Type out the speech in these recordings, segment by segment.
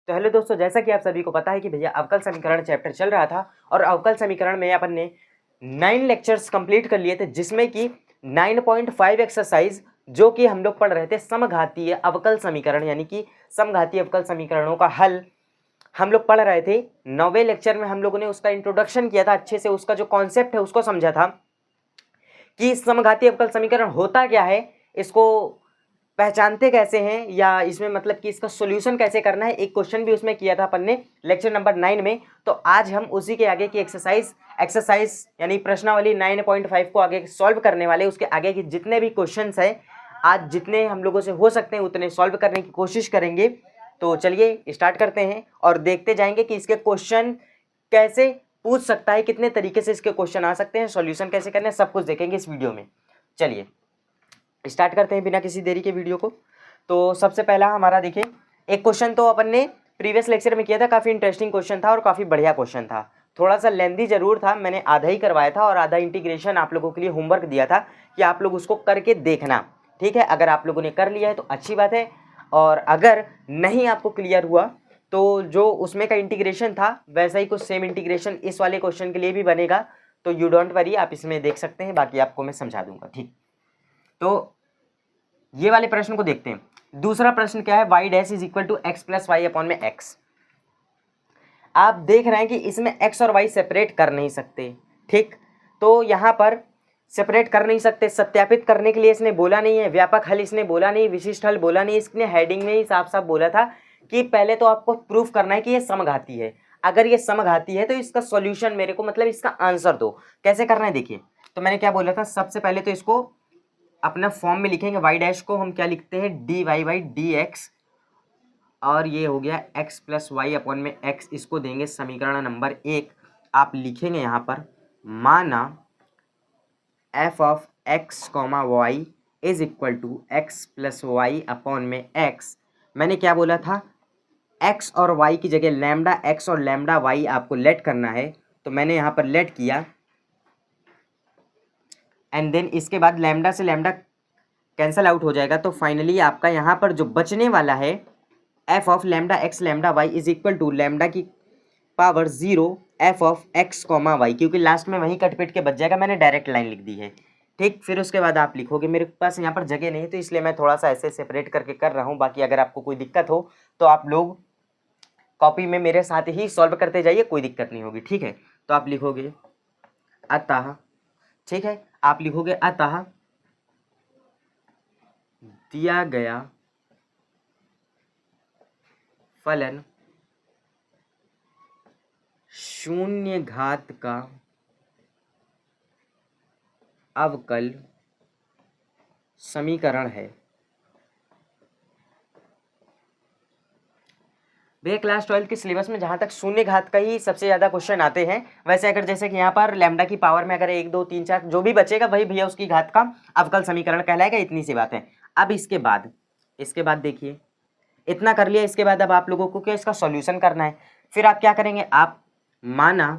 तो हेलो दोस्तों, जैसा कि आप सभी को पता है कि भैया अवकल समीकरण चैप्टर चल रहा था और अवकल समीकरण में अपन ने 9 लेक्चर्स कंप्लीट कर लिए थे, जिसमें कि 9.5 एक्सरसाइज जो कि हम लोग पढ़ रहे थे समघातीय अवकल समीकरण, यानी कि समघातीय अवकल समीकरणों का हल हम लोग पढ़ रहे थे। 9वें लेक्चर में हम लोगों ने उसका इंट्रोडक्शन किया था, अच्छे से उसका जो कॉन्सेप्ट है उसको समझा था कि समघातीय अवकल समीकरण होता क्या है, इसको पहचानते कैसे हैं, या इसमें मतलब कि इसका सॉल्यूशन कैसे करना है। एक क्वेश्चन भी उसमें किया था अपन ने लेक्चर नंबर 9 में। तो आज हम उसी के आगे की एक्सरसाइज यानी प्रश्नावली 9.5 को आगे सॉल्व करने वाले। उसके आगे की जितने भी क्वेश्चंस हैं, आज जितने हम लोगों से हो सकते हैं उतने सॉल्व करने की कोशिश करेंगे। तो चलिए स्टार्ट करते हैं और देखते जाएंगे कि इसके क्वेश्चन कैसे पूछ सकता है, कितने तरीके से इसके क्वेश्चन आ सकते हैं, सॉल्यूशन कैसे करना है, सब कुछ देखेंगे इस वीडियो में। चलिए स्टार्ट करते हैं बिना किसी देरी के वीडियो को। तो सबसे पहला हमारा देखिए, एक क्वेश्चन तो अपन ने प्रीवियस लेक्चर में किया था, काफ़ी इंटरेस्टिंग क्वेश्चन था और काफ़ी बढ़िया क्वेश्चन था। थोड़ा सा लेंदी जरूर था, मैंने आधा ही करवाया था और आधा इंटीग्रेशन आप लोगों के लिए होमवर्क दिया था कि आप लोग उसको करके देखना। ठीक है, अगर आप लोगों ने कर लिया है तो अच्छी बात है, और अगर नहीं आपको क्लियर हुआ तो जो उसमें का इंटीग्रेशन था वैसा ही कुछ सेम इंटीग्रेशन इस वाले क्वेश्चन के लिए भी बनेगा। तो यू डोंट वरी, आप इसमें देख सकते हैं, बाकी आपको मैं समझा दूंगा। ठीक, तो ये वाले प्रश्न को देखते हैं। दूसरा प्रश्न क्या है, y dash is equal to x plus y upon में एक्स। आप देख रहे हैं कि इसमें x और y सेपरेट कर नहीं सकते। ठीक, तो यहाँ पर सेपरेट कर नहीं सकते, सत्यापित करने के लिए इसने बोला नहीं है, व्यापक हल इसने बोला नहीं, विशिष्ट हल बोला नहीं, इसने हेडिंग में ही साफ साफ बोला था कि पहले तो आपको प्रूफ करना है कि ये समघाती है। अगर ये समघाती है तो इसका सॉल्यूशन मेरे को, मतलब इसका आंसर दो। कैसे करना है देखिए, तो मैंने क्या बोला था, सबसे पहले तो इसको अपना फॉर्म में लिखेंगे। y डैश को हम क्या लिखते हैं, dy बाई डी एक्स, और ये हो गया x प्लस वाई अपॉन में x। इसको देंगे समीकरण नंबर 1। आप लिखेंगे यहाँ पर, माना f of x comma y is equal to x plus y upon में x। मैंने क्या बोला था, x और y की जगह लैम्डा x और लैम्डा y आपको लेट करना है, तो मैंने यहाँ पर लेट किया। एंड देन इसके बाद लैम्डा से लैम्डा कैंसल आउट हो जाएगा, तो फाइनली आपका यहाँ पर जो बचने वाला है f of lambda x lambda y is equal to lambda की power 0 f of x comma y, क्योंकि लास्ट में वही कट पिट के बच जाएगा, मैंने डायरेक्ट लाइन लिख दी है। ठीक, फिर उसके बाद आप लिखोगे, मेरे पास यहाँ पर जगह नहीं है तो इसलिए मैं थोड़ा सा ऐसे सेपरेट करके कर रहा हूँ। बाकी अगर आपको कोई दिक्कत हो तो आप लोग कॉपी में मेरे साथ ही सॉल्व करते जाइए, कोई दिक्कत नहीं होगी। ठीक है, तो आप लिखोगे अतः, ठीक है, आप लिखोगे अतः दिया गया फलन शून्य घात का अवकल समीकरण है। भैया क्लास 12 के सिलेबस में जहाँ तक शून्य घात का ही सबसे ज़्यादा क्वेश्चन आते हैं, वैसे अगर जैसे कि यहाँ पर लैम्डा की पावर में अगर 1 2 3 4 जो भी बचेगा वही भैया उसकी घात का अवकल समीकरण कहलाएगा। इतनी सी बात है। अब इसके बाद देखिए, इतना कर लिया, इसके बाद अब आप लोगों को क्या इसका सॉल्यूशन करना है। फिर आप क्या करेंगे, आप माना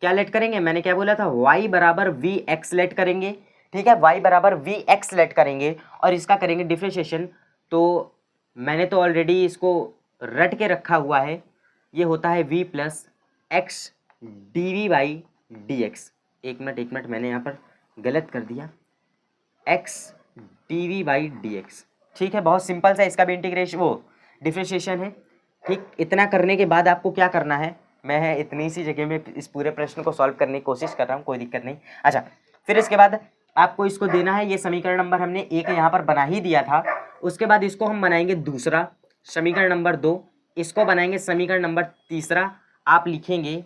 क्या लेट करेंगे, मैंने क्या बोला था, y बराबर वी एक्स लेट करेंगे। ठीक है, y बराबर वी एक्स लेट करेंगे और इसका करेंगे डिफ्रेंशिएशन। तो मैंने तो ऑलरेडी इसको रट के रखा हुआ है, ये होता है v plus x d v by d x. एक मिनट मैंने यहाँ पर गलत कर दिया, x d v by d x. ठीक है, बहुत सिंपल सा इसका भी इंटीग्रेशन वो डिफ्रेंशिएशन है। ठीक, इतना करने के बाद आपको क्या करना है, मैं इतनी सी जगह में इस पूरे प्रश्न को सॉल्व करने की कोशिश कर रहा हूँ, कोई दिक्कत नहीं। अच्छा, फिर इसके बाद आपको इसको देना है, ये समीकरण नंबर हमने 1 यहाँ पर बना ही दिया था। उसके बाद इसको हम बनाएंगे दूसरा, समीकरण नंबर 2, इसको बनाएंगे समीकरण नंबर तीसरा। आप लिखेंगे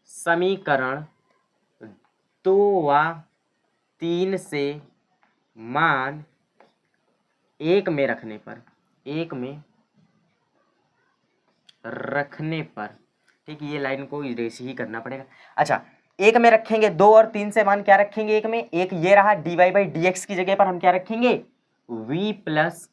समीकरण 2 व 3 से मान 1 में रखने पर, ठीक, ये लाइन को ऐसे ही करना पड़ेगा। अच्छा, 1 में रखेंगे, 2 और 3 से मान क्या रखेंगे 1 में, एक ये रहा dy बाई डी एक्स की जगह पर हम क्या रखेंगे, v plus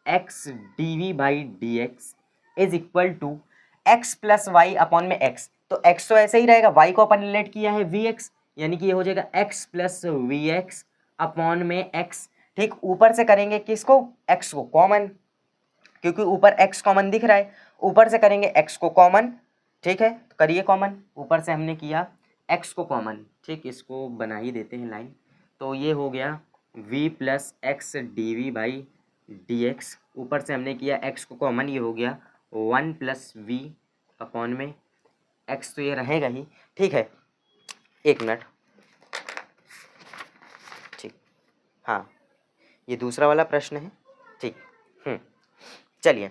x d v by d x is equal to x plus y upon में x। तो x तो ऐसे ही रहेगा, y को अपन ने लेट किया है vx, यानी कि ये हो जाएगा x plus v x upon में x। ठीक, ऊपर से करेंगे किसको, x को कॉमन, क्योंकि ऊपर x कॉमन दिख रहा है, ऊपर से करेंगे x को कॉमन, ठीक है, तो करिए कॉमन, ऊपर से हमने किया x को कॉमन, ठीक, इसको बना ही देते हैं लाइन, तो ये हो गया v plus x d v by d x, ऊपर से हमने किया x को कॉमन, ये हो गया 1 प्लस वी अपॉन में x, तो ये रहेगा ही, ठीक है, एक मिनट, ठीक, हाँ ये दूसरा वाला प्रश्न है, ठीक, चलिए,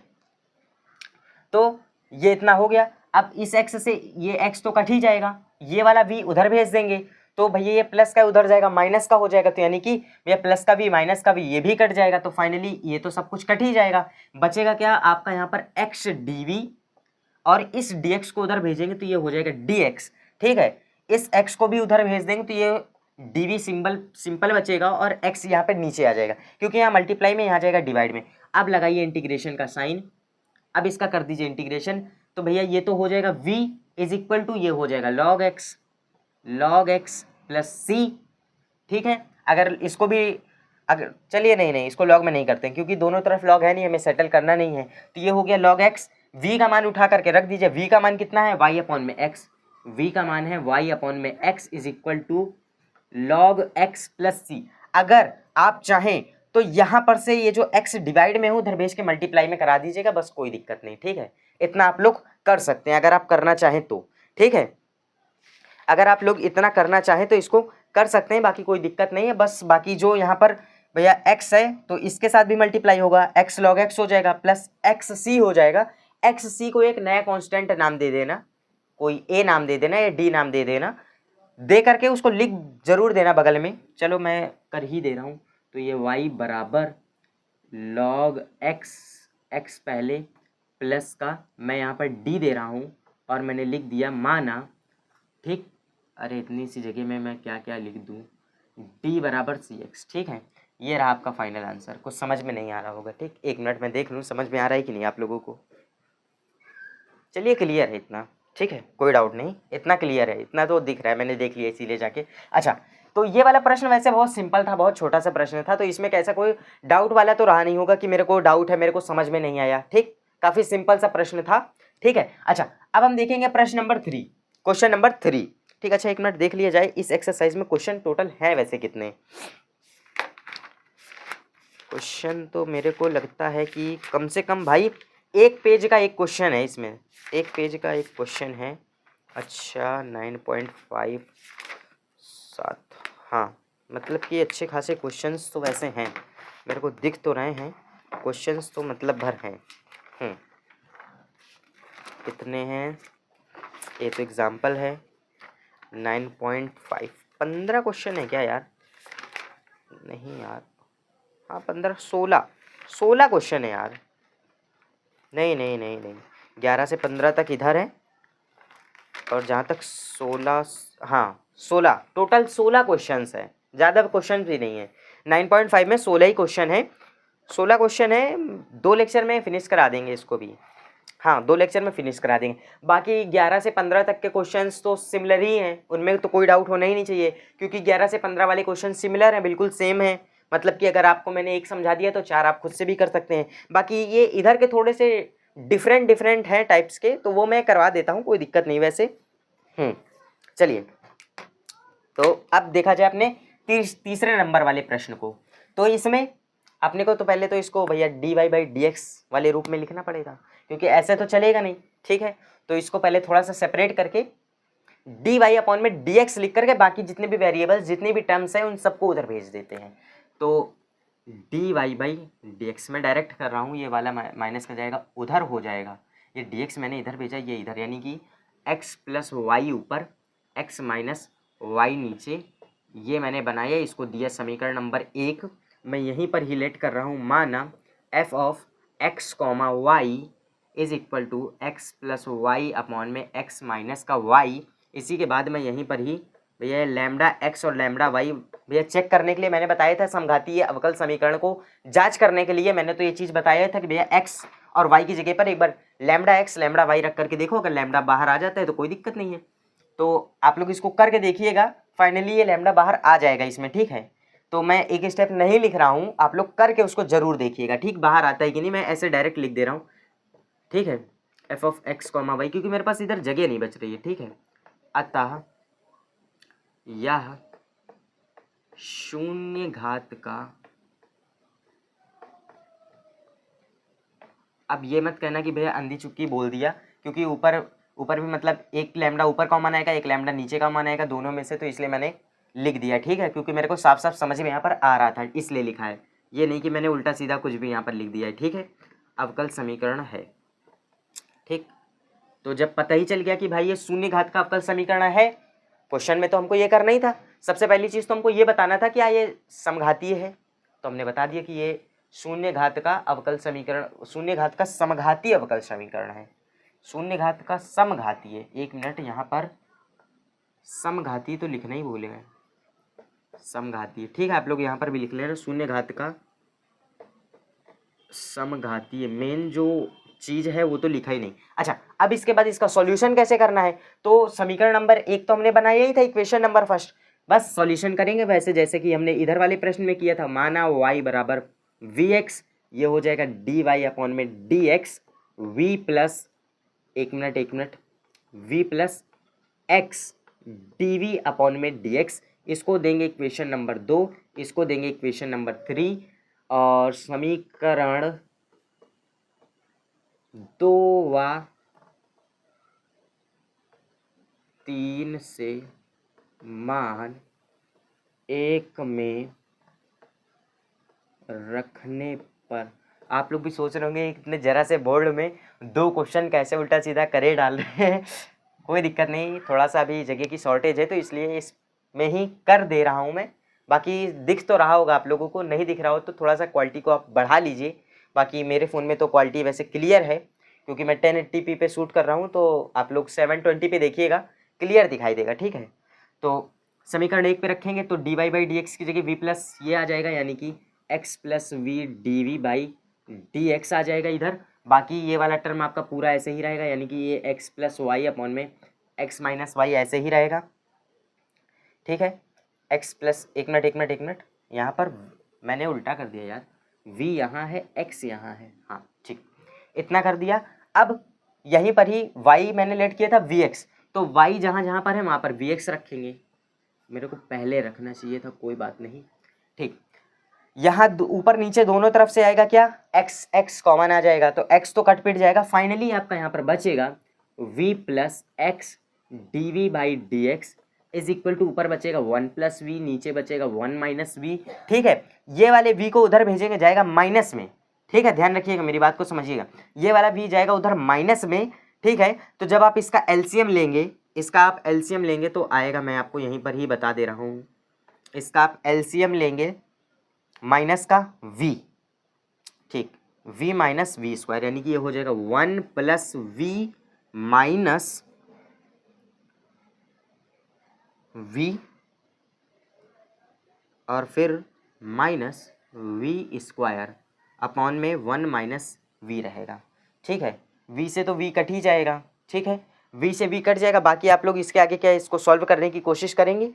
तो ये इतना हो गया। अब इस x से ये x तो कट ही जाएगा, ये वाला v उधर भेज देंगे, तो भैया ये प्लस का उधर जाएगा, माइनस का हो जाएगा, तो यानी कि भैया प्लस का v माइनस का v ये भी कट जाएगा, तो फाइनली ये तो सब कुछ कट ही जाएगा, बचेगा क्या आपका यहाँ पर x dv, और इस dx को उधर भेजेंगे तो ये हो जाएगा dx, ठीक है, इस x को भी उधर भेज देंगे तो ये dv सिंपल बचेगा, और x यहाँ पे नीचे आ जाएगा, क्योंकि यहाँ मल्टीप्लाई में यहाँ जाएगा डिवाइड में। अब लगाइए इंटीग्रेशन का साइन, अब इसका कर दीजिए इंटीग्रेशन, तो भैया ये तो हो जाएगा v इज इक्वल टू, ये हो जाएगा log x प्लस c, ठीक है, अगर इसको भी, अगर चलिए नहीं इसको log में नहीं करते हैं, क्योंकि दोनों तरफ log है नहीं, हमें सेटल करना नहीं है, तो ये हो गया log x, v का मान उठा करके रख दीजिए, v का मान कितना है y अपॉन में x, v का मान है y अपॉन में x is equal to log x plus c। अगर आप चाहें तो यहाँ पर से ये जो x डिवाइड में हो उधर भेज के मल्टीप्लाई में करा दीजिएगा, बस कोई दिक्कत नहीं, ठीक है, इतना आप लोग कर सकते हैं अगर आप करना चाहें तो, ठीक है, अगर आप लोग इतना करना चाहें तो इसको कर सकते हैं, बाकी कोई दिक्कत नहीं है। बस बाकी जो यहाँ पर भैया x है तो इसके साथ भी मल्टीप्लाई होगा, x log x हो जाएगा प्लस xc हो जाएगा, xc को एक नया कांस्टेंट नाम दे देना, कोई a नाम दे देना या d नाम दे देना, दे करके उसको लिख जरूर देना बगल में, चलो मैं कर ही दे रहा हूँ, तो ये y बराबर log x पहले प्लस का मैं यहाँ पर d दे रहा हूँ और मैंने लिख दिया माना, ठीक, अरे इतनी सी जगह में मैं क्या क्या लिख दूँ, d बराबर cx, ठीक है, ये रहा आपका फाइनल आंसर। कुछ समझ में नहीं आ रहा होगा, ठीक, एक मिनट में देख लूँ समझ में आ रहा है कि नहीं आप लोगों को, चलिए क्लियर है इतना, ठीक है, कोई डाउट नहीं, इतना क्लियर है, इतना तो दिख रहा है, मैंने देख लिया इसीलिए जाके। अच्छा, तो ये वाला प्रश्न वैसे बहुत सिंपल था, बहुत छोटा सा प्रश्न था, तो इसमें कैसा कोई डाउट वाला तो रहा नहीं होगा कि मेरे को डाउट है, मेरे को समझ में नहीं आया, ठीक, काफ़ी सिंपल सा प्रश्न था, ठीक है। अच्छा, अब हम देखेंगे प्रश्न नंबर 3, क्वेश्चन नंबर 3, ठीक। अच्छा, एक मिनट देख लिया जाए इस एक्सरसाइज में क्वेश्चन टोटल है वैसे कितने क्वेश्चन, तो मेरे को लगता है कि कम से कम भाई एक पेज का एक क्वेश्चन है, इसमें एक पेज का एक क्वेश्चन है। अच्छा, 9.57, हाँ, मतलब कि अच्छे खासे क्वेश्चंस तो वैसे हैं, मेरे को दिख तो रहे हैं क्वेश्चंस, तो मतलब भर हैं। कितने हैं, ये तो एग्जाम्पल है 9.5, 15 क्वेश्चन है क्या यार, नहीं यार, हाँ 15, 16 क्वेश्चन है यार, नहीं 11 से 15 तक इधर है, और जहाँ तक 16, हाँ 16, टोटल 16 क्वेश्चंस है, ज़्यादा क्वेश्चन भी नहीं है। 9.5 में 16 ही क्वेश्चन है, 16 क्वेश्चन है, 2 लेक्चर में फिनिश करा देंगे इसको भी, हाँ 2 लेक्चर में फिनिश करा देंगे। बाकी 11 से 15 तक के क्वेश्चंस तो सिमिलर ही हैं, उनमें तो कोई डाउट होना ही नहीं चाहिए, क्योंकि 11 से 15 वाले क्वेश्चन सिमिलर हैं, बिल्कुल सेम है, मतलब कि अगर आपको मैंने एक समझा दिया तो 4 आप खुद से भी कर सकते हैं। बाकी ये इधर के थोड़े से डिफरेंट हैं टाइप्स के, तो वो मैं करवा देता हूँ, कोई दिक्कत नहीं वैसे। चलिए, तो अब देखा जाए अपने तीसरे नंबर वाले प्रश्न को, तो इसमें अपने को तो पहले तो इसको भैया dy बाई dx वाले रूप में लिखना पड़ेगा, क्योंकि ऐसे तो चलेगा नहीं, ठीक है, तो इसको पहले थोड़ा सा सेपरेट करके dy अपॉन में dx लिख करके बाकी जितने भी वेरिएबल्स, जितनी भी टर्म्स हैं उन सबको उधर भेज देते हैं। तो dy बाई dx में डायरेक्ट कर रहा हूँ, ये वाला माइनस का जाएगा उधर हो जाएगा, ये dx मैंने इधर भेजा, ये इधर, यानी कि x प्लस वाई ऊपर, x माइनस वाई नीचे, ये मैंने बनाया, इसको दिया समीकरण नंबर 1। मैं यहीं पर ही लेट कर रहा हूँ, माना f of x comma y is equal to x plus y upon में x माइनस का y। इसी के बाद मैं यहीं पर ही भैया लैम्डा x और लैम्डा y भैया चेक करने के लिए मैंने बताया था, समघातीय अवकल समीकरण को जांच करने के लिए मैंने तो ये चीज़ बताया था कि भैया x और y की जगह पर एक बार लैम्डा x लैम्डा y रख करके देखो, अगर लैम्डा बाहर आ जाता है तो कोई दिक्कत नहीं है, तो आप लोग इसको करके देखिएगा, फाइनली ये लैम्डा बाहर आ जाएगा इसमें, ठीक है। तो मैं एक स्टेप नहीं लिख रहा हूँ, आप लोग करके उसको जरूर देखिएगा, ठीक, बाहर आता है कि नहीं, मैं ऐसे डायरेक्ट लिख दे रहा हूँ, ठीक है। F of x comma y, क्योंकि मेरे पास इधर जगह नहीं बच रही है, ठीक है। अतः यह शून्य घात का, अब ये मत कहना कि भैया अंधी चुक्की बोल दिया, क्योंकि ऊपर ऊपर भी मतलब एक लैम्डा ऊपर कॉमन आएगा, एक लैम्डा नीचे कॉमन आएगा दोनों में से, तो इसलिए मैंने लिख दिया, ठीक है, क्योंकि मेरे को साफ साफ समझ में यहाँ पर आ रहा था इसलिए लिखा है, ये नहीं कि मैंने उल्टा सीधा कुछ भी यहाँ पर लिख दिया है, ठीक है। अवकल समीकरण है, ठीक। तो जब पता ही चल गया कि भाई ये शून्य घात का अवकल समीकरण है, क्वेश्चन में तो हमको ये करना ही था, सबसे पहली चीज़ तो हमको ये बताना था क्या ये समघातीय है, तो हमने बता दिया कि ये शून्य घात का अवकल समीकरण, शून्य घात का समघातीय अवकल समीकरण है। शून्य घात का समघातीय, एक मिनट, यहाँ पर समघातीय तो लिखना ही भूल गए, समघातीय, ठीक है, आप लोग यहाँ पर भी लिख ले रहे, शून्य घात का समघातीय, मेन जो चीज है वो तो लिखा ही नहीं। अच्छा, अब इसके बाद इसका सॉल्यूशन कैसे करना है, तो समीकरण नंबर 1 तो हमने बनाया ही था, इक्वेशन नंबर फर्स्ट, बस सॉल्यूशन करेंगे वैसे जैसे कि हमने इधर वाले प्रश्न में किया था। माना y बराबर वी एक्स, ये हो जाएगा डी वाई अपॉन में डी एक्स, वी प्लस, एक minute, v plus x d v upon में डी एक्स, इसको देंगे इक्वेशन नंबर 2, इसको देंगे इक्वेशन नंबर 3, और समीकरण 2 व 3 से मान 1 में रखने पर, आप लोग भी सोच रहे होंगे इतने जरा से बोर्ड में 2 क्वेश्चन कैसे उल्टा सीधा करे डाल रहे हैं। कोई दिक्कत नहीं, थोड़ा सा अभी जगह की शॉर्टेज है तो इसलिए इसमें ही कर दे रहा हूँ मैं, बाकी दिख तो रहा होगा आप लोगों को, नहीं दिख रहा हो तो थोड़ा सा क्वालिटी को आप बढ़ा लीजिए। बाकी मेरे फ़ोन में तो क्वालिटी वैसे क्लियर है, क्योंकि मैं 1080p पे शूट कर रहा हूँ, तो आप लोग 720 पे देखिएगा, क्लियर दिखाई देगा, ठीक है। तो समीकरण 1 पे रखेंगे तो d y by d x की जगह वी प्लस ये आ जाएगा, यानी कि x plus v d v by d x आ जाएगा इधर। बाकी ये वाला टर्म आपका पूरा ऐसे ही रहेगा, यानी कि ये एक्स प्लस वाई अपॉन में एक्स माइनस वाई ऐसे ही रहेगा, ठीक है। एक्स प्लस, एक मिनट, यहाँ पर मैंने उल्टा कर दिया यार, v यहाँ है x यहाँ है, हाँ ठीक, इतना कर दिया। अब यहीं पर ही y मैंने लेट किया था vx, तो y जहाँ जहाँ पर है वहाँ पर vx रखेंगे, मेरे को पहले रखना चाहिए था, कोई बात नहीं, ठीक। यहाँ ऊपर नीचे दोनों तरफ से आएगा क्या, x x कॉमन आ जाएगा, तो x तो कट पिट जाएगा, फाइनली आपका यहाँ पर बचेगा v plus x d v by d x is equal to, ऊपर बचेगा 1 प्लस वी, नीचे बचेगा 1 माइनस वी, ठीक है। ये वाले v को उधर भेजेंगे, जाएगा माइनस में, ठीक है, ध्यान रखिएगा मेरी बात को समझिएगा, ये वाला v जाएगा उधर माइनस में, ठीक है। तो जब आप इसका एलसीएम लेंगे, इसका आप एलसीएम लेंगे तो आएगा, मैं आपको यहीं पर ही बता दे रहा हूँ, इसका आप एलसीएम लेंगे माइनस का v, ठीक, v माइनस वी स्क्वायर, यानी कि ये हो जाएगा 1 प्लस वी माइनस v और फिर माइनस वी स्क्वायर अपॉन में 1 माइनस वी रहेगा, ठीक है। v से तो v कट ही जाएगा, ठीक है, v से v कट जाएगा। बाकी आप लोग इसके आगे क्या है, इसको सॉल्व करने की कोशिश करेंगे,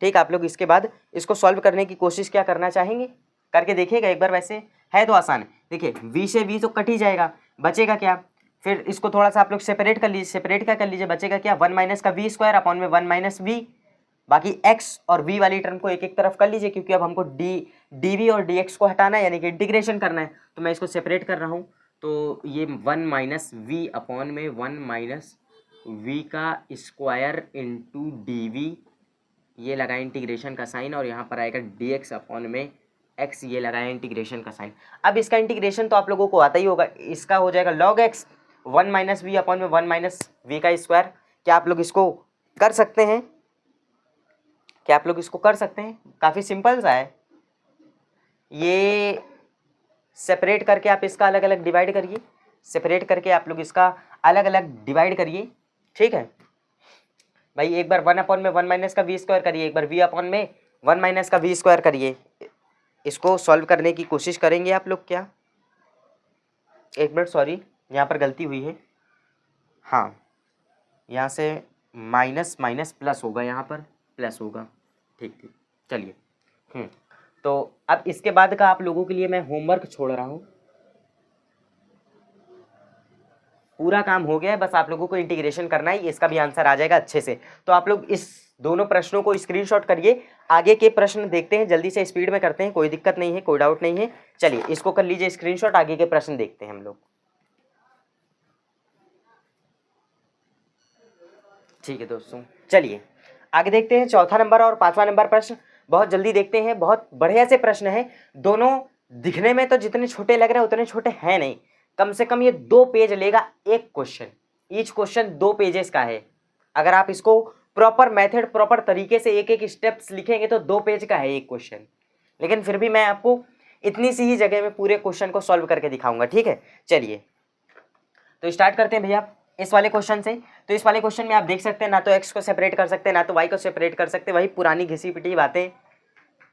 ठीक, आप लोग इसके बाद इसको सॉल्व करने की कोशिश क्या करना चाहेंगे, करके देखिएगा एक बार, वैसे है तो आसान है। देखिए v से v तो कट ही जाएगा, बचेगा क्या, फिर इसको थोड़ा सा आप लोग सेपरेट कर लीजिए, सेपरेट क्या कर लीजिए, बचेगा क्या 1 माइनस का वी स्क्वायर अपॉन में 1 माइनस वी। बाकी x और v वाली टर्म को एक एक तरफ कर लीजिए, क्योंकि अब हमको डी वी और dx को हटाना है, यानी कि इंटीग्रेशन करना है, तो मैं इसको सेपरेट कर रहा हूँ। तो ये 1 माइनस वी अपॉन में 1 माइनस वी का स्क्वायर इंटू डी वी, ये लगाए इंटीग्रेशन का साइन, और यहाँ पर आएगा dx अपॉन में x, ये लगाया इंटीग्रेशन का साइन। अब इसका इंटीग्रेशन तो आप लोगों को आता ही होगा, इसका हो जाएगा log x 1 minus v upon में 1 माइनस वी का स्क्वायर। क्या आप लोग इसको कर सकते हैं, क्या आप लोग इसको कर सकते हैं, काफ़ी सिंपल सा है ये, सेपरेट करके आप इसका अलग अलग डिवाइड करिए, सेपरेट करके आप लोग इसका अलग अलग डिवाइड करिए, ठीक है भाई। एक बार 1 अपॉन में 1 माइनस का वी स्क्वायर करिए, एक बार v अपॉन में 1 माइनस का वी स्क्वायर करिए, इसको सॉल्व करने की कोशिश करेंगे आप लोग क्या, एक मिनट, सॉरी यहाँ पर गलती हुई है, हाँ यहाँ से माइनस माइनस प्लस होगा, यहाँ पर प्लस होगा, ठीक ठीक, चलिए। तो अब इसके बाद का आप लोगों के लिए मैं होमवर्क छोड़ रहा हूँ, पूरा काम हो गया है, बस आप लोगों को इंटीग्रेशन करना है, इसका भी आंसर आ जाएगा अच्छे से। तो आप लोग इस दोनों प्रश्नों को स्क्रीनशॉट करिए, आगे के प्रश्न देखते हैं, जल्दी से स्पीड में करते हैं, कोई दिक्कत नहीं है, कोई डाउट नहीं है। चलिए इसको कर लीजिए स्क्रीनशॉट, आगे के प्रश्न देखते हैं हम लोग। ठीक है दोस्तों, चलिए आगे देखते हैं। चौथा नंबर और पांचवा नंबर प्रश्न बहुत जल्दी देखते हैं, बहुत बढ़िया से प्रश्न है। दोनों दिखने में तो जितने छोटे लग रहे हैं उतने छोटे हैं नहीं, कम से कम ये 2 पेज लेगा एक क्वेश्चन, ईच क्वेश्चन 2 पेजेस का है। अगर आप इसको प्रॉपर मेथड प्रॉपर तरीके से एक एक स्टेप्स लिखेंगे तो 2 पेज का है एक क्वेश्चन, लेकिन फिर भी मैं आपको इतनी सी ही जगह में पूरे क्वेश्चन को सॉल्व करके दिखाऊंगा, ठीक है। चलिए तो स्टार्ट करते हैं भैया इस वाले क्वेश्चन से। तो इस वाले क्वेश्चन में आप देख सकते हैं ना तो एक्स को सेपरेट कर सकते हैं ना तो वाई को सेपरेट कर सकते, वही पुरानी घिसी पिटी बातें।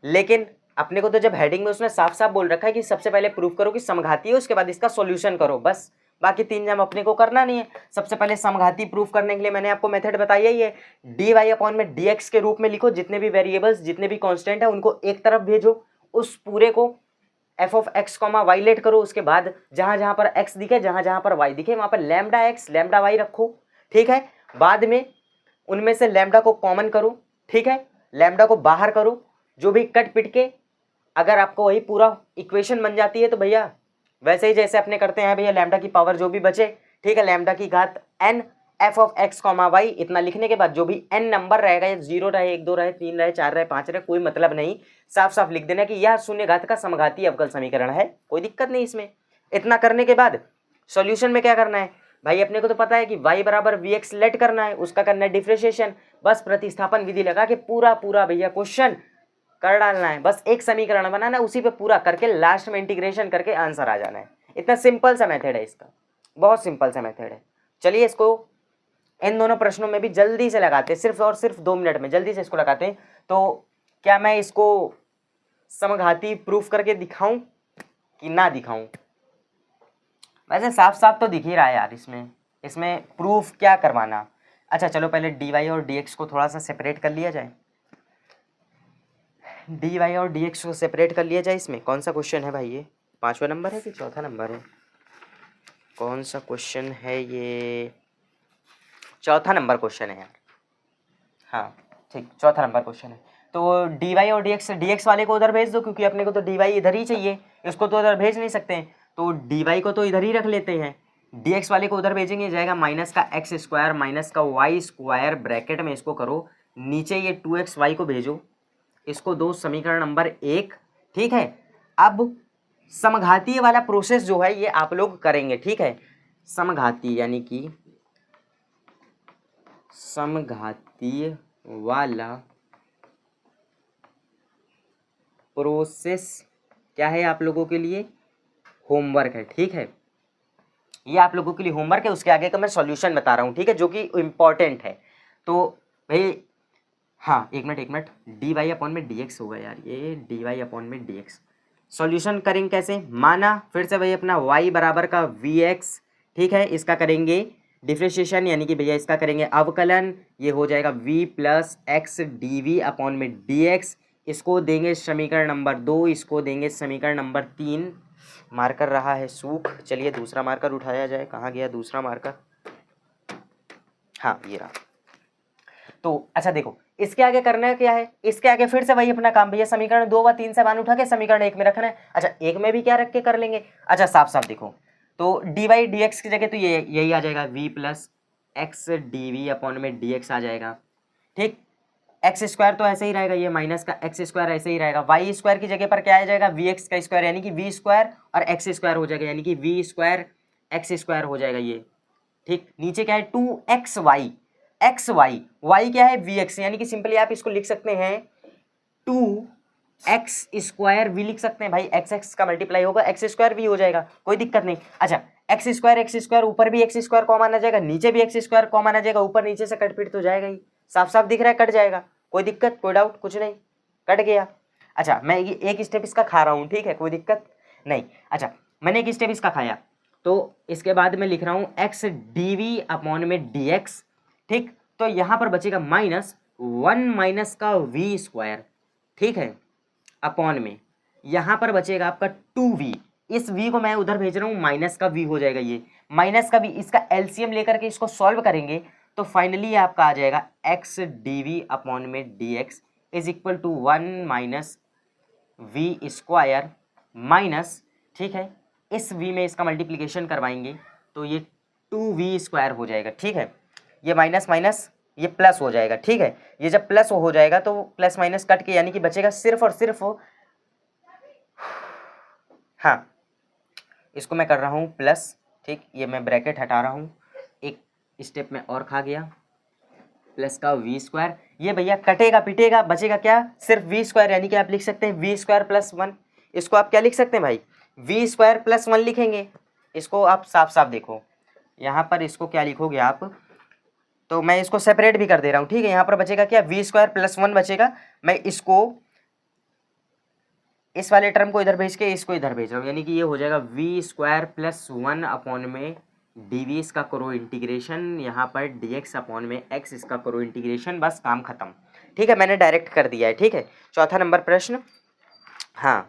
लेकिन अपने को तो जब हेडिंग में उसने साफ साफ बोल रखा है कि सबसे पहले प्रूफ करो कि समघाती है, उसके बाद इसका सॉल्यूशन करो, बस बाकी 3 जम अपने को करना नहीं है। सबसे पहले समघाती प्रूफ करने के लिए मैंने आपको मेथड बताया ही है, डी वाई अपॉन में डी एक्स के रूप में लिखो, जितने भी वेरिएबल्स जितने भी कॉन्स्टेंट है उनको एक तरफ भेजो, उस पूरे को f of x comma y let करो, उसके बाद जहां जहां पर एक्स दिखे जहां जहां पर वाई दिखे वहां पर लैम्डा एक्स लैम्डा वाई रखो, ठीक है। बाद में उनमें से लैम्डा को कॉमन करो, ठीक है, लैम्डा को बाहर करो, जो भी कट पिट के अगर आपको वही पूरा इक्वेशन बन जाती है तो भैया वैसे ही जैसे अपने करते हैं भैया, लैम्डा की पावर जो भी बचे, ठीक है, लैम्डा की घात n f of x comma y, इतना लिखने के बाद जो भी n नंबर रहेगा, या 0 रहे 1 2 रहे 3 रहे 4 रहे 5 रहे, कोई मतलब नहीं, साफ साफ लिख देना कि यह शून्य घात का समघाती अवकल समीकरण है, कोई दिक्कत नहीं इसमें। इतना करने के बाद सॉल्यूशन में क्या करना है भाई, अपने को तो पता है कि y बराबर वी एक्स लेट करना है, उसका करना है डिफरेंशिएशन, बस प्रतिस्थापन विधि लगा के पूरा पूरा भैया क्वेश्चन कर डालना है, बस एक समीकरण बनाना है, उसी पे पूरा करके लास्ट में इंटीग्रेशन करके आंसर आ जाना है। इतना सिंपल सा मेथड है इसका, बहुत सिंपल सा मेथड है। चलिए इसको इन दोनों प्रश्नों में भी जल्दी से लगाते हैं, सिर्फ और सिर्फ 2 मिनट में जल्दी से इसको लगाते हैं। तो क्या मैं इसको समघाती प्रूफ करके दिखाऊं कि ना दिखाऊं? वैसे साफ साफ तो दिख ही रहा है यार, इसमें प्रूफ क्या करवाना। अच्छा चलो पहले डी वाई और डी एक्स को थोड़ा सा सेपरेट कर लिया जाए, डी वाई और डी एक्स को सेपरेट कर लिया जाए। इसमें कौन सा क्वेश्चन है भाई, ये 5वां नंबर है कि चौथा नंबर है? कौन सा क्वेश्चन है ये? चौथा नंबर क्वेश्चन है यार, हाँ ठीक, चौथा नंबर क्वेश्चन है। तो डी वाई और डी एक्स वाले को उधर भेज दो, क्योंकि अपने को तो डी वाई इधर ही चाहिए, इसको तो उधर भेज नहीं सकते हैं, तो डी वाई को तो इधर ही रख लेते हैं, डी एक्स वाले को उधर भेजेंगे, जाएगा माइनस का एक्स स्क्वायर माइनस का वाई स्क्वायर, ब्रैकेट में इसको करो, नीचे ये 2x वाई को भेजो, इसको दो समीकरण नंबर 1, ठीक है। अब समघातीय वाला प्रोसेस जो है ये आप लोग करेंगे, ठीक है। समघातीय यानी कि समघातीय वाला प्रोसेस क्या है आप लोगों के लिए? होमवर्क है, ठीक है, ये आप लोगों के लिए होमवर्क है, उसके आगे का मैं सॉल्यूशन बता रहा हूँ, ठीक है, जो कि इम्पॉर्टेंट है। तो भाई हाँ एक मिनट, डी वाई अपॉन में डी एक्स होगा यार, ये डी वाई अपॉन में डी एक्स सॉल्यूशन करेंगे कैसे? माना फिर से भाई अपना y बराबर का वी एक्स, ठीक है, इसका करेंगे डिफ्रेंशिएशन, यानी कि भैया इसका करेंगे अवकलन, ये हो जाएगा v plus x d v upon में डी एक्स, इसको देंगे समीकरण नंबर 2, इसको देंगे समीकरण नंबर 3। मार्कर रहा है सूख, चलिए दूसरा मार्कर उठाया जाए, कहाँ गया दूसरा मार्कर? हाँ ये रहा। तो अच्छा देखो इसके आगे करना क्या है, इसके आगे फिर से वही अपना काम भैया, समीकरण 2 व 3 से मान उठा के समीकरण 1 में रखना है। अच्छा एक में भी क्या रख के कर लेंगे? अच्छा साफ साफ देखो, तो डी वाई डी एक्स की जगह तो ये यही आ जाएगा, v plus x d v upon में डी एक्स आ जाएगा, ठीक। एक्स स्क्वायर तो ऐसे ही रहेगा, ये माइनस का एक्स स्क्वायर ऐसे ही रहेगा, वाई स्क्वायर की जगह पर क्या आ जाएगा? वी एक्स का स्क्वायर, यानी कि वी स्क्वायर और एक्स स्क्वायर हो जाएगा, यानी कि वी स्क्वायर एक्स स्क्वायर हो जाएगा ये, ठीक। नीचे क्या है? 2xy, एक्स वाई, वाई क्या है? वी एक्स, यानी कि सिंपली आप इसको लिख सकते हैं 2x स्क्वायर वी लिख सकते हैं भाई, एक्स एक्स का मल्टीप्लाई होगा एक्स स्क्वायर वी हो जाएगा, कोई दिक्कत नहीं। अच्छा एक्स स्क्वायर ऊपर भी एक्स स्क्वायर कॉमन आ जाएगा, नीचे भी एक्स स्क्वायर कॉमन आ जाएगा, ऊपर नीचे से कट पीट तो जाएगा ही, साफ साफ दिख रहा है, कट जाएगा, कोई दिक्कत कोई डाउट कुछ नहीं, कट गया। अच्छा मैं एक स्टेप इसका खा रहा हूँ, ठीक है, कोई दिक्कत नहीं। अच्छा मैंने एक स्टेप इसका खाया, तो इसके बाद मैं लिख रहा हूँ एक्स डी वी अपॉन में डी एक्स, ठीक। तो यहां पर बचेगा -1 माइनस का वी स्क्वायर, ठीक है, अपॉन में यहां पर बचेगा आपका 2v, इस v को मैं उधर भेज रहा हूँ, माइनस का v हो जाएगा, ये माइनस का v, इसका एलसीएम लेकर के इसको सॉल्व करेंगे तो फाइनली आपका आ जाएगा x dv अपॉन में dx is equal to 1 minus v square minus, ठीक है, इस v में इसका मल्टीप्लिकेशन करवाएंगे तो ये 2v स्क्वायर हो जाएगा, ठीक है, ये माइनस माइनस ये प्लस हो जाएगा, ठीक है, ये जब प्लस हो जाएगा तो प्लस माइनस कट के यानी कि बचेगा सिर्फ और सिर्फ, हाँ इसको मैं कर रहा हूँ प्लस, ठीक, ये मैं ब्रैकेट हटा रहा हूँ, एक स्टेप में और खा गया, प्लस का वी स्क्वायर, ये भैया कटेगा पिटेगा, बचेगा क्या, सिर्फ वी स्क्वायर, यानी कि आप लिख सकते हैं वी स्क्वायर प्लस 1, इसको आप क्या लिख सकते हैं भाई, वी स्क्वायर प्लस 1 लिखेंगे, इसको आप साफ साफ देखो, यहाँ पर इसको क्या लिखोगे आप, तो मैं इसको सेपरेट भी कर दे रहा हूँ, ठीक है, यहाँ पर बचेगा क्या, वी स्क्वायर प्लस 1 बचेगा, मैं इसको इस वाले टर्म को इधर भेज के इसको इधर भेज रहा हूँ, यानी कि ये हो जाएगा वी स्क्वायर प्लस 1 अपॉन में डी इसका करो इंटीग्रेशन, यहाँ पर डी एक्स अपॉन में एक्स इसका करो इंटीग्रेशन, बस काम खत्म, ठीक है, मैंने डायरेक्ट कर दिया है, ठीक है। चौथा नंबर प्रश्न, हाँ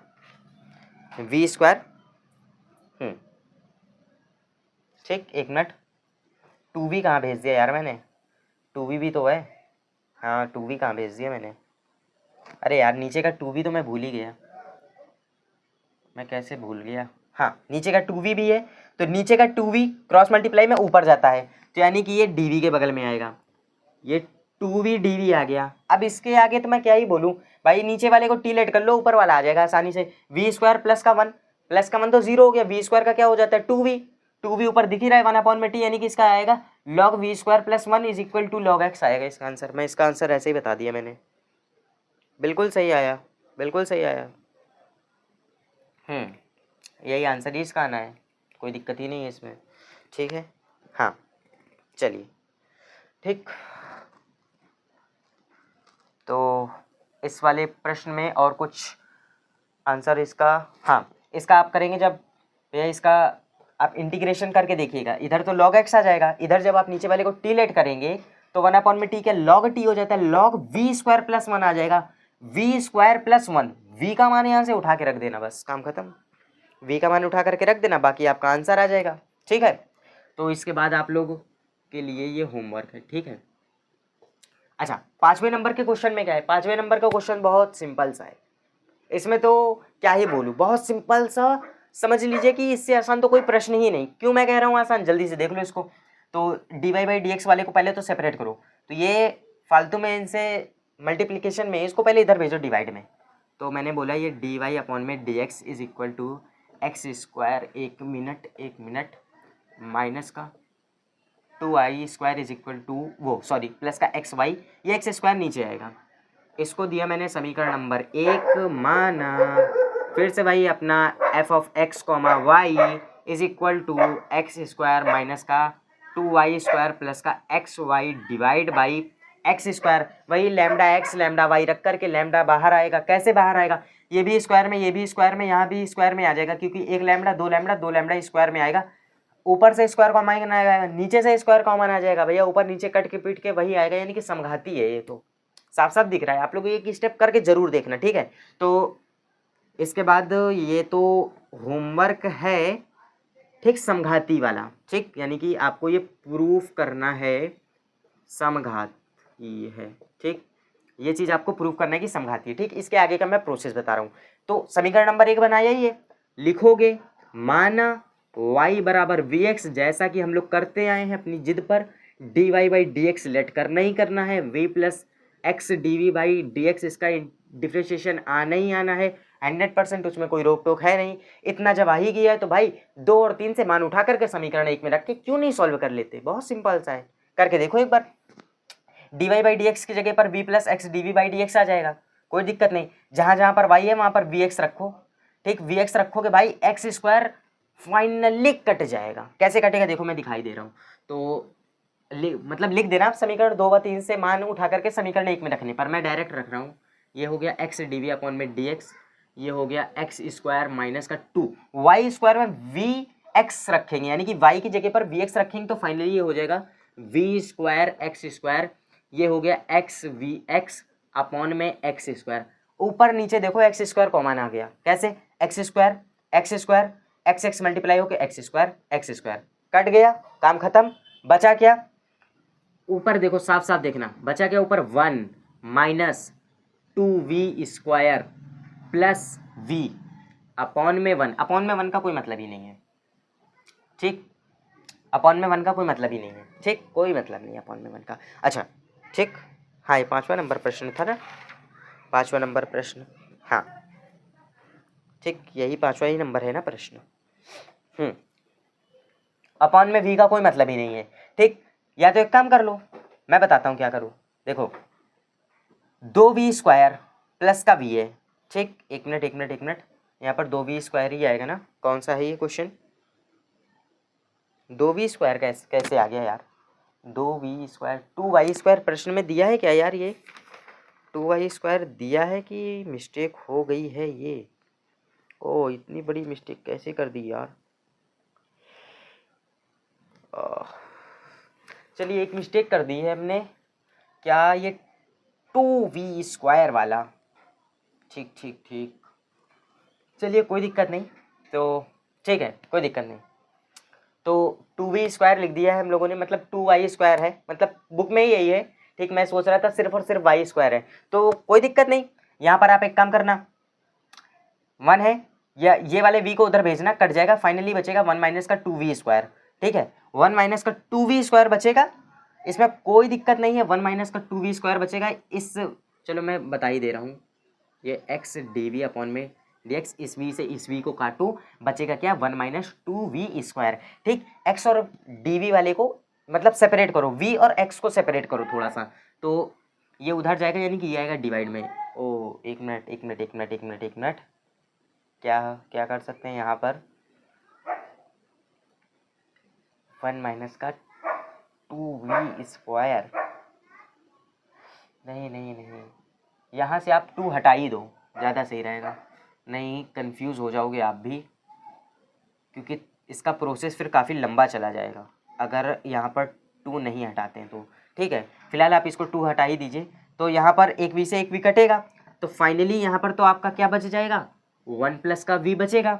वी स्क्वायर, ठीक, एक मिनट, 2v कहाँ भेज दिया यार मैंने, 2v भी तो है, हाँ 2v कहाँ भेज दिया मैंने, अरे यार नीचे का 2v तो मैं भूल ही गया, मैं कैसे भूल गया, हाँ नीचे का 2v भी है, तो नीचे का 2v क्रॉस मल्टीप्लाई में ऊपर जाता है, तो यानी कि ये dv के बगल में आएगा, ये 2v dv आ गया, अब इसके आगे तो मैं क्या ही बोलूँ भाई, नीचे वाले को टी लेट कर लो, ऊपर वाला आ जाएगा आसानी से, वी स्क्वायर प्लस का 1 तो 0 हो गया, वी स्क्वायर का क्या हो जाता है 2v ऊपर दिख ही रहा है 1 अपॉन में टी, यानी कि इसका आएगा log v square plus 1 is equal to log x आएगा इसका आंसर, मैं इसका आंसर ऐसे ही बता दिया मैंने, बिल्कुल सही आया, बिल्कुल सही आया, यही आंसर ही इसका आना है, कोई दिक्कत ही नहीं है इसमें, ठीक है, हाँ चलिए, ठीक, तो इस वाले प्रश्न में और कुछ आंसर इसका, हाँ इसका आप करेंगे जब भैया इसका आप इंटीग्रेशन करके देखिएगा, इधर तो log x आ जाएगा, इधर जब आप नीचे वाले को टी लेट करेंगे तो 1 अपॉन में टी क्या log t हो जाता है, log v स्क्वायर प्लस 1 आ जाएगा, v स्क्वायर प्लस 1, v का मान यहाँ से उठा के रख देना, बस काम खत्म, v का मान उठा करके रख देना, बाकी आपका आंसर आ जाएगा, ठीक है। तो इसके बाद आप लोगों के लिए ये होमवर्क है, ठीक है। अच्छा 5वें नंबर के क्वेश्चन में क्या है, 5वें नंबर का क्वेश्चन बहुत सिंपल सा है, इसमें तो क्या ही बोलूँ, बहुत सिंपल सा, समझ लीजिए कि इससे आसान तो कोई प्रश्न ही नहीं, क्यों मैं कह रहा हूँ आसान, जल्दी से देख लो इसको, तो d y by d x वाले को पहले तो सेपरेट करो, तो ये फालतू में इनसे मल्टीप्लिकेशन में इसको पहले इधर भेजो डिवाइड में, तो मैंने बोला ये डी वाई अपॉन में d x is equal to x square, एक मिनट माइनस का 2i square is equal to वो सॉरी प्लस का एक्स वाई, ये एक्स स्क्वायर नीचे आएगा, इसको दिया मैंने समीकरण नंबर 1, माना फिर से भाई अपना f of x comma y is equal to x square minus का 2y स्क्वायर प्लस का x y divide by x square, वही लैम्डा एक्स लैम्डा वाई रख करके लैम्डा बाहर आएगा, कैसे बाहर आएगा, ये भी स्क्वायर में, ये भी स्क्वायर में, यहाँ भी स्क्वायर में आ जाएगा, क्योंकि एक लैम्डा दो लैम्डा स्क्वायर में आएगा, ऊपर से स्क्वायर कॉमन आएगा, नीचे से स्क्वायर कॉमन आ जाएगा भैया, ऊपर नीचे कट के पीट के वही आएगा, यानी कि समघाती है, ये तो साफ साफ दिख रहा है, आप लोग एक स्टेप करके जरूर देखना, ठीक है। तो इसके बाद ये तो होमवर्क है, ठीक, समघाती वाला, ठीक, यानी कि आपको ये प्रूफ करना है समघाती है, ठीक, ये चीज़ आपको प्रूफ करना है कि समघाती है, ठीक, इसके आगे का मैं प्रोसेस बता रहा हूँ। तो समीकरण नंबर 1 बनाया, ये लिखोगे, माना y बराबर वी एक्स, जैसा कि हम लोग करते आए हैं अपनी जिद पर, d y by d x late करना ही करना है, v plus x d v by d x, इसका डिफ्रेंशिएशन आना ही आना है, 100%, उसमें कोई रोक टोक है नहीं, इतना जब आ ही गया है तो भाई 2 और 3 से मान उठा करके समीकरण 1 में रख के क्यों नहीं सॉल्व कर लेते, बहुत सिंपल सा है, करके देखो एक बार, d y by d x की जगह पर v plus x d v by d x आ जाएगा, कोई दिक्कत नहीं, जहाँ जहाँ पर y है वहाँ पर वी एक्स रखो, ठीक, वी एक्स रखोगे भाई, एक्स स्क्वायर फाइनली कट जाएगा, कैसे कटेगा देखो मैं दिखाई दे रहा हूँ, तो मतलब लिख देना आप, समीकरण 2 व 3 से मान उठा करके समीकरण 1 में रखने पर, मैं डायरेक्ट रख रहा हूँ, ये हो गया एक्स डी वी अपॉन में डी एक्स, ये हो गया एक्स स्क्वायर माइनस का 2, वाई स्क्वायर में वी एक्स रखेंगे, यानी कि वाई की जगह पर वी एक्स रखेंगे, तो फाइनली ये हो जाएगा वी स्क्वायर एक्स स्क्वायर, ये हो गया एक्स वी एक्स अपॉन में एक्स स्क्वायर, ऊपर नीचे देखो एक्स स्क्वायर कॉमन आ गया, कैसे x square x x multiply होकर एक्स स्क्वायर कट गया, काम खत्म। बचा क्या, ऊपर देखो साफ साफ देखना, बचा क्या ऊपर 1 minus 2v² plus v upon में 1। अपॉन में 1 का कोई मतलब ही नहीं है, ठीक, अपॉन में 1 का कोई मतलब ही नहीं है, ठीक, कोई मतलब नहीं अपॉन में 1 का। अच्छा ठीक, हाँ ये 5वां नंबर प्रश्न था ना, 5वां नंबर प्रश्न, हाँ ठीक, यही 5वां ही नंबर है ना प्रश्न। अपॉन में v का कोई मतलब ही नहीं है, ठीक। या तो एक काम कर लो, मैं बताता हूँ क्या करूँ, देखो 2v² प्लस का v है, ठीक। एक मिनट, यहाँ पर 2v² ही आएगा ना, कौन सा है ये क्वेश्चन, 2v² कैसे आ गया यार, 2v², 2y² प्रश्न में दिया है क्या यार, ये 2y² दिया है कि मिस्टेक हो गई है ये, ओ इतनी बड़ी मिस्टेक कैसे कर दी यार। चलिए एक मिस्टेक कर दी है हमने, क्या ये 2v² वाला, ठीक, चलिए कोई दिक्कत नहीं, तो ठीक है कोई दिक्कत नहीं, तो 2v² लिख दिया है हम लोगों ने, मतलब 2y² है, मतलब बुक में ही यही है, ठीक। मैं सोच रहा था सिर्फ और सिर्फ y² है, तो कोई दिक्कत नहीं। यहाँ पर आप एक काम करना, 1 है, या ये वाले v को उधर भेजना, कट जाएगा, फाइनली बचेगा 1 माइनस का 2v², ठीक है, 1 माइनस का 2v² बचेगा, इसमें कोई दिक्कत नहीं है, 1 माइनस का 2v² बचेगा। इस चलो मैं बता ही दे रहा हूँ, ये x dv अपॉन में dx, इस v से इस v को काटो, बचेगा क्या 1 माइनस 2v², ठीक। x और dv वाले को मतलब सेपरेट करो, v और x को सेपरेट करो थोड़ा सा, तो ये उधर जाएगा, यानी कि ये आएगा डिवाइड में। ओ एक मिनट, क्या कर सकते हैं यहाँ पर, 1 माइनस का 2v², नहीं, यहाँ से आप 2 हटा ही दो, ज़्यादा सही रहेगा, नहीं कंफ्यूज हो जाओगे आप भी, क्योंकि इसका प्रोसेस फिर काफ़ी लंबा चला जाएगा अगर यहाँ पर 2 नहीं हटाते हैं तो, ठीक है। फिलहाल आप इसको 2 हटा ही दीजिए, तो यहाँ पर एक v से एक v कटेगा, तो फाइनली यहाँ पर तो आपका क्या बच जाएगा, 1 प्लस का v बचेगा,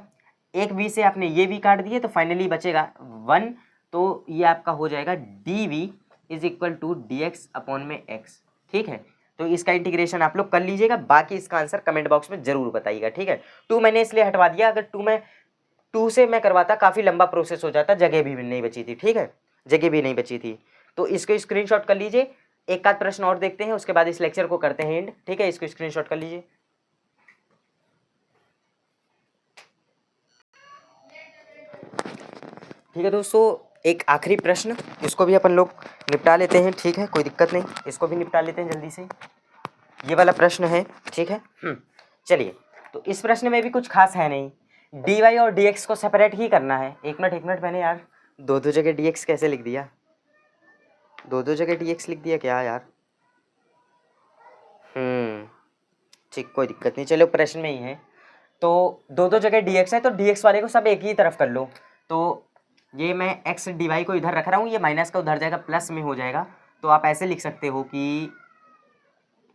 एक v से आपने ये v काट दिए, तो फाइनली बचेगा 1, तो ये आपका हो जाएगा dv is equal to dx upon में x, ठीक है। तो इसका इंटीग्रेशन आप लोग कर लीजिएगा, बाकी इसका आंसर कमेंट बॉक्स में जरूर बताइएगा, ठीक है। 2 मैंने इसलिए हटवा दिया, अगर 2 से मैं करवाता काफ़ी लंबा प्रोसेस हो जाता, जगह भी नहीं बची थी, ठीक है, जगह भी नहीं बची थी, तो इसको स्क्रीनशॉट कर लीजिए। एक आध प्रश्न और देखते हैं, उसके बाद इस लेक्चर को करते हैं एंड, ठीक है, इसको स्क्रीनशॉट कर लीजिए। ठीक है दोस्तों, एक आखिरी प्रश्न, इसको भी अपन लोग निपटा लेते हैं, ठीक है, कोई दिक्कत नहीं, इसको भी निपटा लेते हैं जल्दी से, ये वाला प्रश्न है, ठीक है। चलिए, तो इस प्रश्न में भी कुछ खास है नहीं, dy और dx को सेपरेट ही करना है। एक मिनट, मैंने यार दो जगह dx कैसे लिख दिया, दो जगह dx लिख दिया क्या यार, ठीक, कोई दिक्कत नहीं, चलो प्रश्न में ही है, तो दो जगह dx है, तो dx वाले को सब एक ही तरफ कर लो, तो ये मैं x dy को इधर रख रहा हूँ, ये माइनस का उधर जाएगा, प्लस में हो जाएगा, तो आप ऐसे लिख सकते हो कि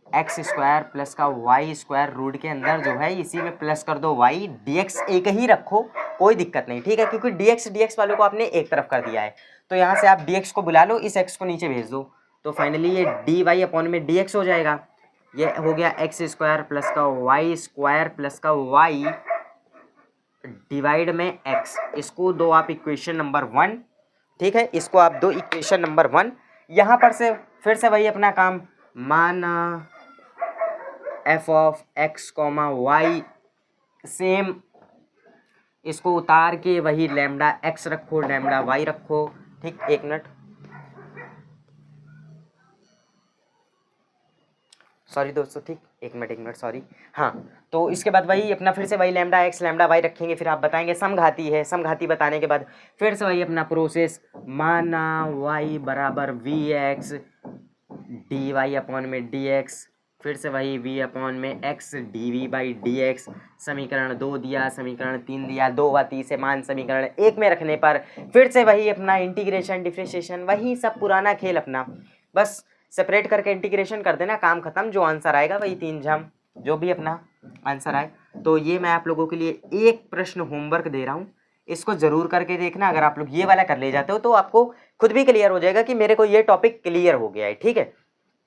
x² प्लस का y² रूट के अंदर जो है इसी में प्लस कर दो y, dx एक ही रखो, कोई दिक्कत नहीं, ठीक है, क्योंकि dx वालों को आपने एक तरफ कर दिया है, तो यहाँ से आप dx को बुला लो, इस x को नीचे भेज दो, तो फाइनली ये dy अपॉन में dx हो जाएगा, ये हो गया x² प्लस का y² प्लस का y डिवाइड में x, इसको दो आप इक्वेशन नंबर 1, ठीक है, इसको आप दो इक्वेशन नंबर 1, यहाँ पर से फिर से वही अपना काम, माना f of x, y, same इसको उतार के वही लैम्डा x रखो, लैम्डा y रखो, ठीक। एक मिनट, सॉरी दोस्तों, ठीक, एक मिनट सॉरी, हाँ, तो इसके बाद वही अपना फिर से वही लैम्डा x लैम्डा y रखेंगे, फिर आप बताएंगे समघाती है, समघाती बताने के बाद फिर से वही अपना प्रोसेस, माना y बराबर vx dy अपॉन में dx, फिर से वही v अपॉन में x dv बाई dx, समीकरण 2 दिया, समीकरण 3 दिया, 2 व 3 से मान समीकरण 1 में रखने पर फिर से वही अपना इंटीग्रेशन डिफरेंशिएशन, वही सब पुराना खेल अपना, बस सेपरेट करके इंटीग्रेशन कर देना, काम खत्म, जो आंसर आएगा वही 3 जम, जो भी अपना आंसर आए। तो ये मैं आप लोगों के लिए एक प्रश्न होमवर्क दे रहा हूँ, इसको ज़रूर करके देखना। अगर आप लोग ये वाला कर ले जाते हो तो आपको खुद भी क्लियर हो जाएगा कि मेरे को ये टॉपिक क्लियर हो गया है, ठीक है।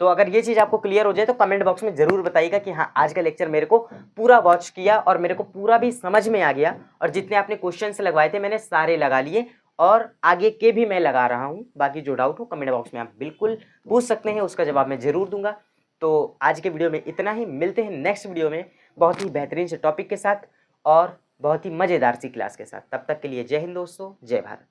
तो अगर ये चीज़ आपको क्लियर हो जाए तो कमेंट बॉक्स में ज़रूर बताइएगा कि हाँ, आज का लेक्चर मेरे को पूरा वॉच किया और मेरे को पूरा भी समझ में आ गया, और जितने आपने क्वेश्चंस लगवाए थे मैंने सारे लगा लिए, और आगे के भी मैं लगा रहा हूँ। बाकी जो डाउट हो कमेंट बॉक्स में आप बिल्कुल पूछ सकते हैं, उसका जवाब मैं ज़रूर दूंगा। तो आज के वीडियो में इतना ही, मिलते हैं नेक्स्ट वीडियो में बहुत ही बेहतरीन से टॉपिक के साथ और बहुत ही मज़ेदार सी क्लास के साथ। तब तक के लिए जय हिंद दोस्तों, जय भारत।